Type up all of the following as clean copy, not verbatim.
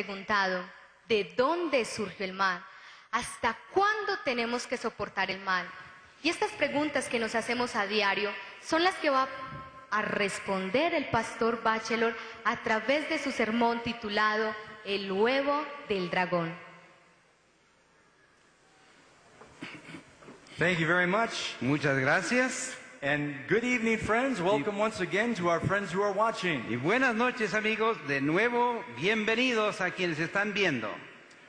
preguntado, ¿de dónde surge el mal? ¿Hasta cuándo tenemos que soportar el mal? Y estas preguntas que nos hacemos a diario son las que va a responder el pastor Batchelor a través de su sermón titulado El Huevo del Dragón. Thank you very much. Muchas gracias. And good evening, friends. Welcome once again to our friends who are watching. Y buenas noches, amigos. De nuevo, bienvenidos a quienes están viendo.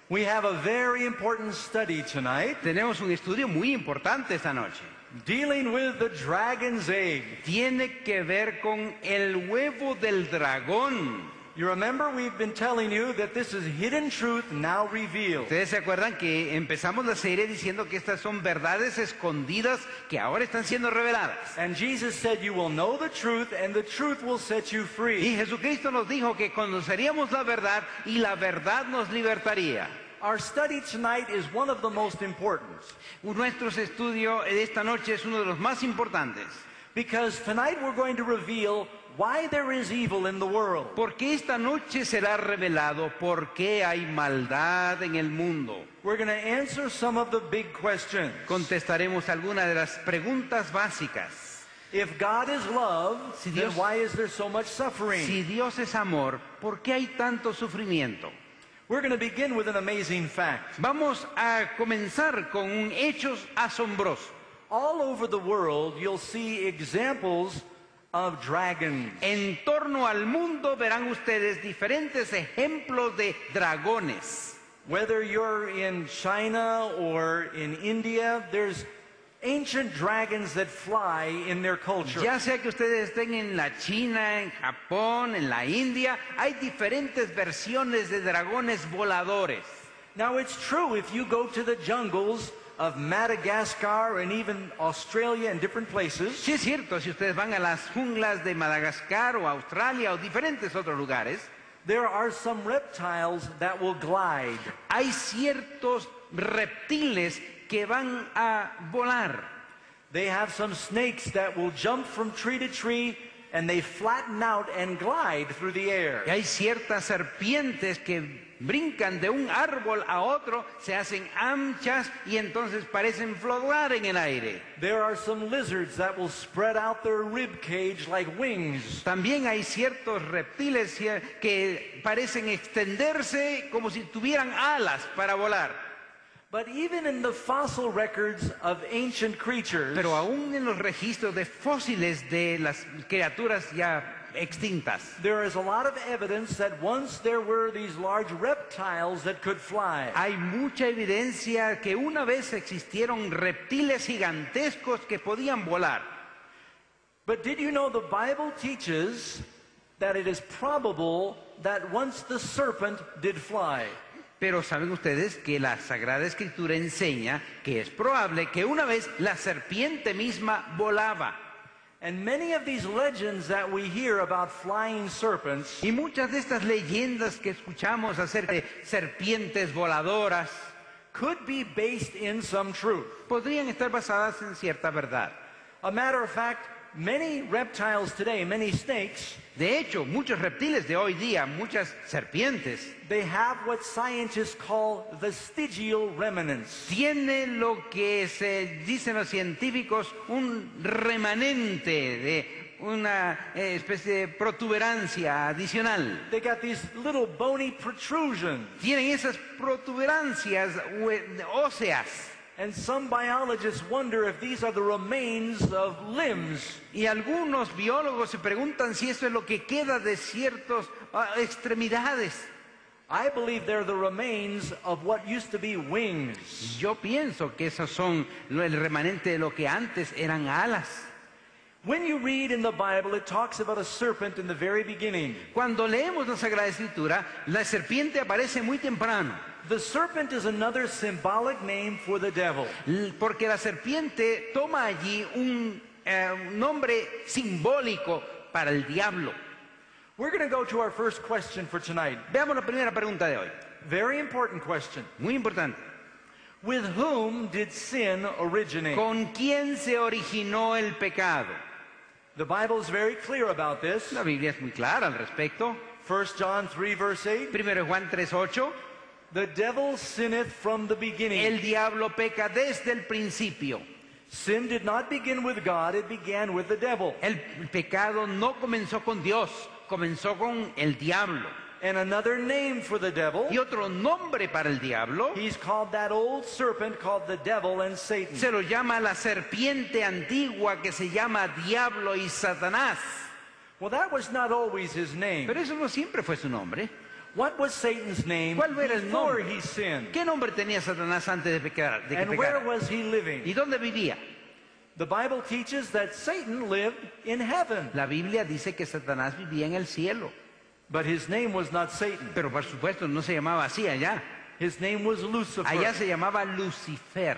We have a very important study tonight. Tenemos un estudio muy importante esta noche. Dealing with the dragon's egg. Tiene que ver con el huevo del dragón. You remember we've been telling you that this is hidden truth now revealed. Ustedes se acuerdan que empezamos la serie diciendo que estas son verdades escondidas que ahora están siendo reveladas. And Jesus said you will know the truth and the truth will set you free. Y Jesucristo nos dijo que conoceríamos la verdad y la verdad nos libertaría. Our study tonight is one of the most important. Nuestro estudio de esta noche es uno de los más importantes. Because tonight we're going to reveal why there is evil in the world. Porque esta noche será revelado por qué hay maldad en el mundo. We're going to answer some of the big questions. Contestaremos algunas de las preguntas básicas. If God is love, then Dios, why is there so much suffering? Si Dios es amor, ¿por qué hay tanto sufrimiento? We're going to begin with an amazing fact. Vamos a comenzar con un hechos asombroso. All over the world, you'll see examples of dragons. En torno al mundo verán ustedes diferentes ejemplos de dragones. Whether you're in China or in India, there's ancient dragons that fly in their culture. Ya sea que ustedes estén en la China, en Japón, en la India, hay diferentes versiones de dragones voladores. Now it's true if you go to the jungles of Madagascar and even Australia and different places. Sí es cierto, si ustedes van a las junglas de Madagascar o Australia o diferentes otros lugares, there are some reptiles that will glide. Hay ciertos reptiles que van a volar. They have some snakes that will jump from tree to tree and they flatten out and glide through the air. Y hay ciertas serpientes que brincan de un árbol a otro, se hacen anchas y entonces parecen flotar en el aire. There are some lizards that will spread out their rib cage like wings. También hay ciertos reptiles que parecen extenderse como si tuvieran alas para volar. But even in the fossil records of ancient creatures, pero aún en los registros de fósiles de las criaturas ya extintas, there is a lot of evidence that once there were these large reptiles that could fly. Hay mucha evidencia que una vez existieron reptiles gigantescos que podían volar. But did you know the Bible teaches that it is probable that once the serpent did fly? Pero saben ustedes que la Sagrada Escritura enseña que es probable que una vez la serpiente misma volaba. And many of these legends that we hear about flying serpents, y muchas de estas leyendas que escuchamos acerca de serpientes voladoras, could be based in some truth. Podrían estar basadas en cierta verdad. A matter of fact, many reptiles today, many snakes, de hecho, muchos reptiles de hoy día, muchas serpientes, they have what scientists call vestigial remnants. Tiene lo que se dicen los científicos un remanente de una especie de protuberancia adicional. They got these little bony protrusions. Tienen esas protuberancias óseas. And some biologists wonder if these are the remains of limbs. Y algunos biólogos se preguntan si eso es lo que queda de ciertas extremidades. I believe they're the remains of what used to be wings. Yo pienso que esos son el remanente de lo que antes eran alas. When you read in the Bible, it talks about a serpent in the very beginning. Cuando leemos la Sagrada Escritura, la serpiente aparece muy temprano. The serpent is another symbolic name for the devil. Porque la serpiente toma allí un nombre simbólico para el diablo. We're going to go to our first question for tonight. Veamos la primera pregunta de hoy. Very important question. Muy importante. With whom did sin originate? ¿Con quién se originó el pecado? The Bible is very clear about this. La Biblia es muy clara al respecto. 1 John 3 verse 8. 1 Juan 3:8. The devil sinneth from the beginning. El diablo peca desde el principio. Sin did not begin with God, it began with the devil. El pecado no comenzó con Dios, comenzó con el diablo. And another name for the devil, Y otro nombre para el diablo, he's called that old serpent called the devil and Satan. se lo llama la serpiente antigua que se llama Diablo y Satanás. Well, that was not always his name. Pero eso no siempre fue su nombre. What was Satan's name ¿Cuál era el before nombre? he sinned? ¿Qué nombre tenía Satanás antes de pecar? De que And where pecara? was he living? ¿Y dónde vivía? The Bible teaches that Satan lived in heaven, La Biblia dice que Satanás vivía en el cielo. but his name was not Satan. Pero por supuesto no se llamaba así allá. His name was Lucifer. Allá se llamaba Lucifer.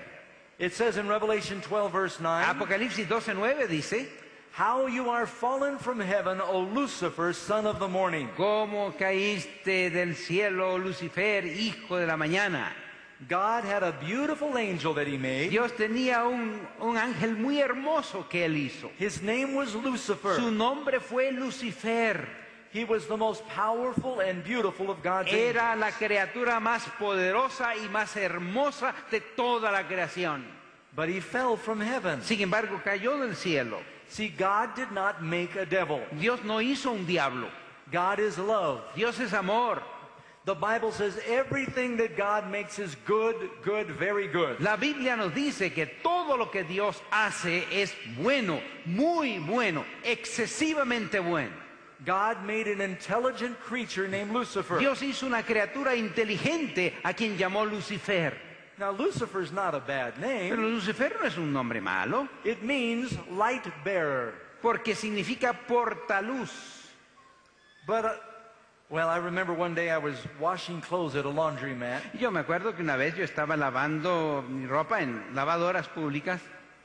It says in Revelation 12 verse 9, Apocalipsis 12:9 dice: how you are fallen from heaven, O Lucifer, son of the morning. ¿Cómo caíste del cielo, Lucifer, hijo de la mañana? God had a beautiful angel that he made. Dios tenía un ángel muy hermoso que él hizo. His name was Lucifer. Su nombre fue Lucifer. He was the most powerful and beautiful of God's angels. Era la criatura más poderosa y más hermosa de toda la creación. But he fell from heaven. Sin embargo, cayó del cielo. See, God did not make a devil. Dios no hizo un diablo. God is love. Dios es amor. The Bible says everything that God makes is good, good, very good. La Biblia nos dice que todo lo que Dios hace es bueno, muy bueno, excesivamente bueno. God made an intelligent creature named Lucifer. Dios hizo una criatura inteligente a quien llamó Lucifer. Now, Lucifer's not a bad Pero name. Lucifer no es un nombre malo, It means light bearer. porque significa portaluz. But, well, I remember one day I was washing clothes at a laundromat. Yo me acuerdo que una vez yo estaba lavando mi ropa en lavadoras públicas.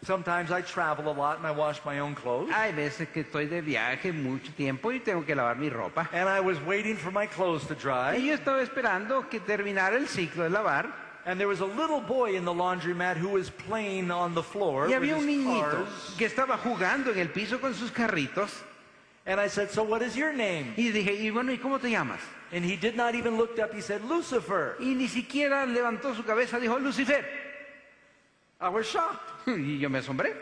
Sometimes I travel a lot and I wash my own clothes. Hay veces que estoy de viaje mucho tiempo y tengo que lavar mi ropa. And I was waiting for my clothes to Y dry. yo estaba esperando que terminara el ciclo de lavar. And there was a little boy in the laundromat who was playing on the floor Y with había un his niñito cars. que estaba jugando en el piso con sus carritos. And I said, so what is your name? Y dije, y bueno, ¿y cómo te llamas? And he did not even look up. He said, Lucifer. Y ni siquiera levantó su cabeza, dijo, Lucifer. I was shocked. Y yo me asombré.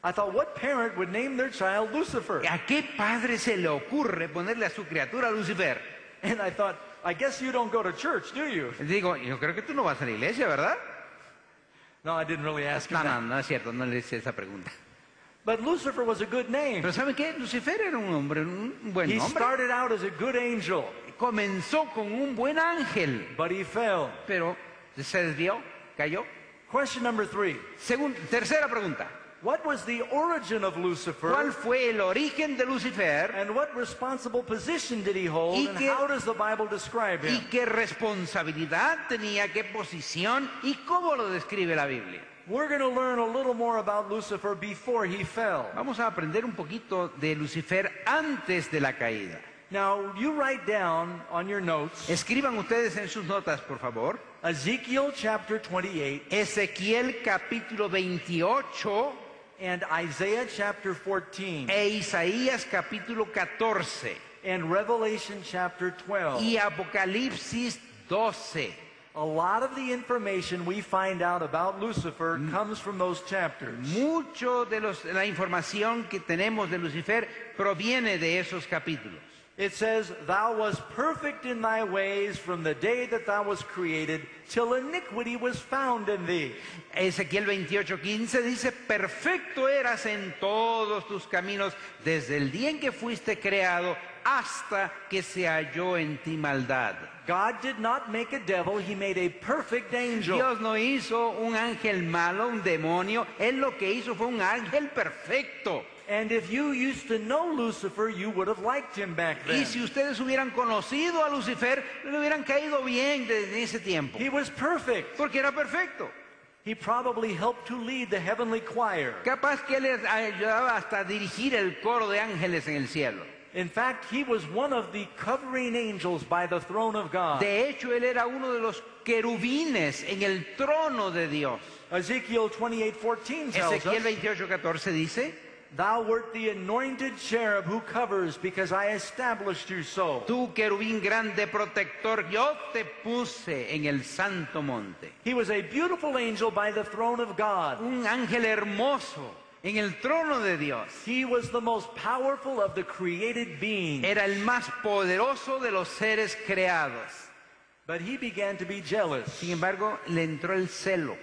I thought, what parent would name their child Lucifer? ¿A qué padre se le ocurre ponerle a su criatura Lucifer? And I thought, I guess you don't go to church, do you? Digo, yo creo que tú no vas a la iglesia, ¿verdad? No, I didn't really ask him No, that. no, no es cierto, no le hice esa pregunta. But Lucifer was a good name. Pero ¿saben qué? Lucifer era un hombre, un buen He hombre. started out as a good angel, Comenzó con un buen ángel, but he fell. pero se desvió, cayó. Question number 3. Tercera pregunta. What was the origin of ¿Cuál Lucifer? fue el origen de Lucifer And what responsible position did he hold? Y And qué- how does the Bible describe y him? qué responsabilidad tenía, qué posición y cómo lo describe la Biblia? We're going to learn a little more about Lucifer before he fell. Vamos a aprender un poquito de Lucifer antes de la caída. Now, you write down on your notes Escriban ustedes en sus notas, por favor, Ezekiel chapter 28 Ezequiel capítulo 28 and Isaiah chapter 14 e Isaías capítulo 14 and Revelation chapter 12. y Apocalipsis 12. A lot of the information we find out about Lucifer comes from those chapters. Mucho de la información que tenemos de Lucifer proviene de esos capítulos. It says, Thou wast perfect in thy ways from the day that thou wast created, till iniquity was found in thee. Ezequiel 28:15 dice, perfecto eras en todos tus caminos desde el día en que fuiste creado hasta que se halló en ti maldad. God did not make a devil, he made a perfect angel. Dios no hizo un ángel malo, un demonio, Él lo que hizo fue un ángel perfecto. And if you used to know Lucifer, you would have liked him back Y then. si ustedes hubieran conocido a Lucifer, le hubieran caído bien desde ese tiempo, He was perfect. porque era perfecto. He probably helped to lead the heavenly choir. Capaz que él les ayudaba hasta a dirigir el coro de ángeles en el cielo. In fact, he was one of the covering angels by the throne of God. De hecho, él era uno de los querubines en el trono de Dios. Ezekiel 28:14 tells Ezequiel us, 28:14 dice, Thou wert the anointed cherub who covers, because I established you so. Tú, querubín grande protector, yo te puse en el santo monte. He was a beautiful angel by the throne of God. Un ángel hermoso en el trono de Dios. He was the most powerful of the created beings. Era el más poderoso de los seres creados. But he began to be jealous. Sin embargo, le entró el celo.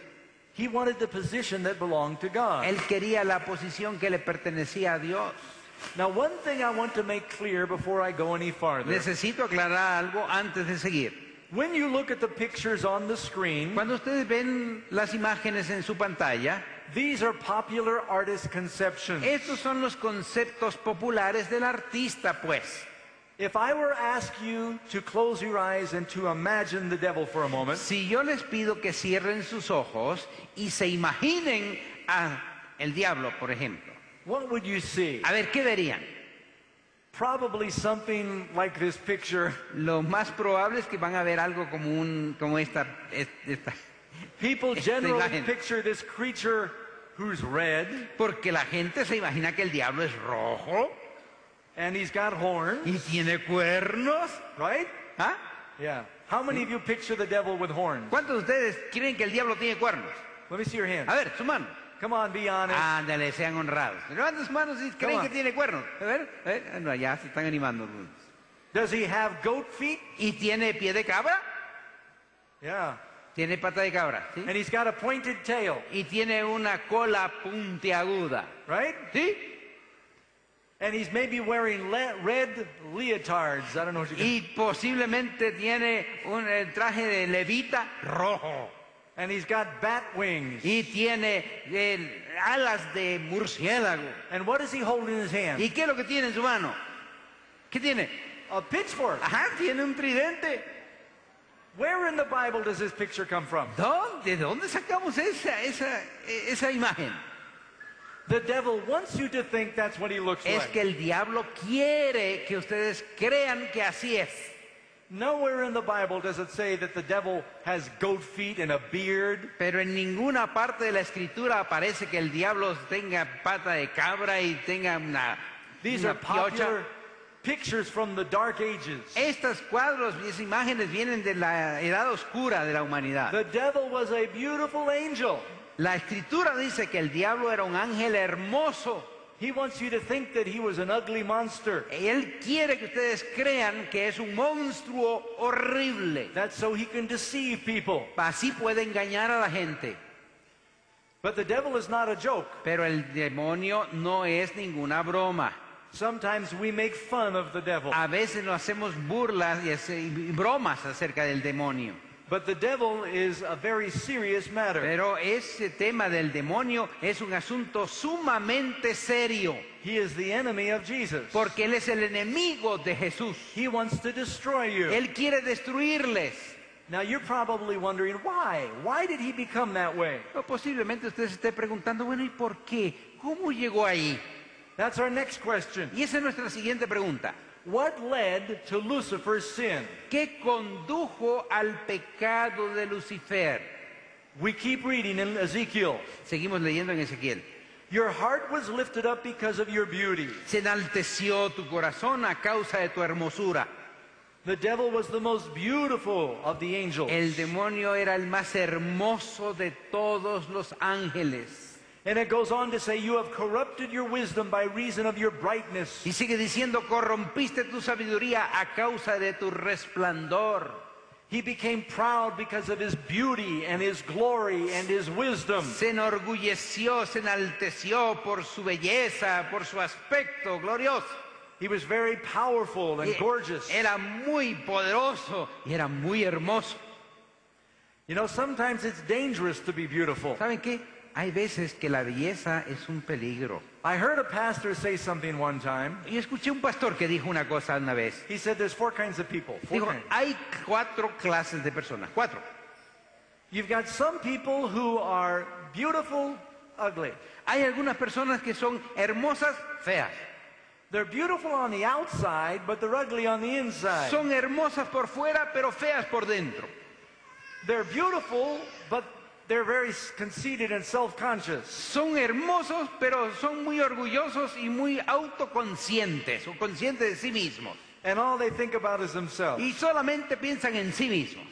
He wanted the position that belonged to God. Él quería la posición que le pertenecía a Dios. Now, one thing I want to make clear before I go any farther. Necesito aclarar algo antes de seguir. When you look at the pictures on the screen, Cuando ustedes ven las imágenes en su pantalla, these are popular artist conceptions. estos son los conceptos populares del artista, pues. If I were to ask you to close your eyes and to imagine the devil for a moment, Si yo les pido que cierren sus ojos y se imaginen a el diablo, por ejemplo, what would you see? a ver, ¿qué verían? Probably something like this picture. Lo más probable es que van a ver algo como esta People Esta generally imagen. picture this creature who's red, porque la gente se imagina que el diablo es rojo and he's got horns, y tiene cuernos. right? ¿Ah? Yeah. How many of you picture the devil with horns? ¿Cuántos de ustedes creen que el diablo tiene cuernos? Let me see your hand. A ver, su mano. Come on, be honest. Ándale, sean honrados. Levanten sus manos y creen on. que tiene cuernos. A ver, no, ya se están animando algunos. Does he have goat feet? ¿Y tiene pie de cabra? Yeah. Tiene pata de cabra, ¿sí? And he's got a pointed tail, Y tiene una cola puntiaguda, right? ¿sí? And he's maybe wearing red leotards. I don't know what you Y posiblemente tiene un traje de levita rojo. And he's got bat wings. Y tiene alas de murciélago. And what does he hold in his hand? ¿Y qué es lo que tiene en su mano? ¿Qué tiene? A pitchfork. Ajá, tiene un tridente. Where in the Bible does this picture come from? ¿De dónde sacamos esa imagen? The devil wants you to think that's what he looks Es like. que el diablo quiere que ustedes crean que así es. Nowhere in the Bible does it say that the devil has goat feet and a beard. Pero en ninguna parte de la escritura aparece que el diablo tenga pata de cabra y tenga These una are popular piocha. pictures from the Dark Ages. Estos cuadros y esas imágenes vienen de la edad oscura de la humanidad. The devil was a beautiful angel. La escritura dice que el diablo era un ángel hermoso. He wants you to think that he was an ugly monster. Él quiere que ustedes crean que es un monstruo horrible. That's so he can deceive people. Así puede engañar a la gente. But the devil is not a joke. Pero el demonio no es ninguna broma. Sometimes we make fun of the devil. A veces nos hacemos burlas y bromas acerca del demonio. But the devil is a very serious matter. Pero ese tema del demonio es un asunto sumamente serio. He is the enemy of Jesus. Porque él es el enemigo de Jesús. He wants to destroy you. Él quiere destruirles. Now you're probably wondering why? Why did he become that way? O posiblemente usted se esté preguntando, bueno, ¿y por qué? ¿Cómo llegó ahí? That's our next question. Y esa es nuestra siguiente pregunta. What led to Lucifer's sin? ¿Qué condujo al pecado de Lucifer? We keep reading in Ezekiel. Seguimos leyendo en Ezequiel. Your heart was lifted up because of your beauty. Se enalteció tu corazón a causa de tu hermosura. The devil was the most beautiful of the angels. El demonio era el más hermoso de todos los ángeles. And it goes on to say, you have corrupted your wisdom by reason of your brightness. Y sigue diciendo, corrompiste tu sabiduría a causa de tu resplandor. He became proud because of his beauty and his glory and his wisdom. Se enorgulleció, se enalteció por su belleza, por su aspecto glorioso. He was very powerful and gorgeous. Era muy poderoso y era muy hermoso. You know, sometimes it's dangerous to be beautiful. ¿Saben qué? Hay veces que la belleza es un peligro. I heard a pastor say something one time. Y escuché un pastor que dijo una cosa una vez. He said there's four kinds of people. Dijo, hay 4 clases de personas. 4. You've got some people who are beautiful, ugly. Hay algunas personas que son hermosas, feas. They're beautiful on the outside, but they're ugly on the inside. Son hermosas por fuera, pero feas por dentro. They're beautiful, but they're very conceited and self-conscious. Son hermosos, pero son muy orgullosos y muy autoconscientes, o conscientes de sí mismos. And all they think about is themselves. Y solamente piensan en sí mismos.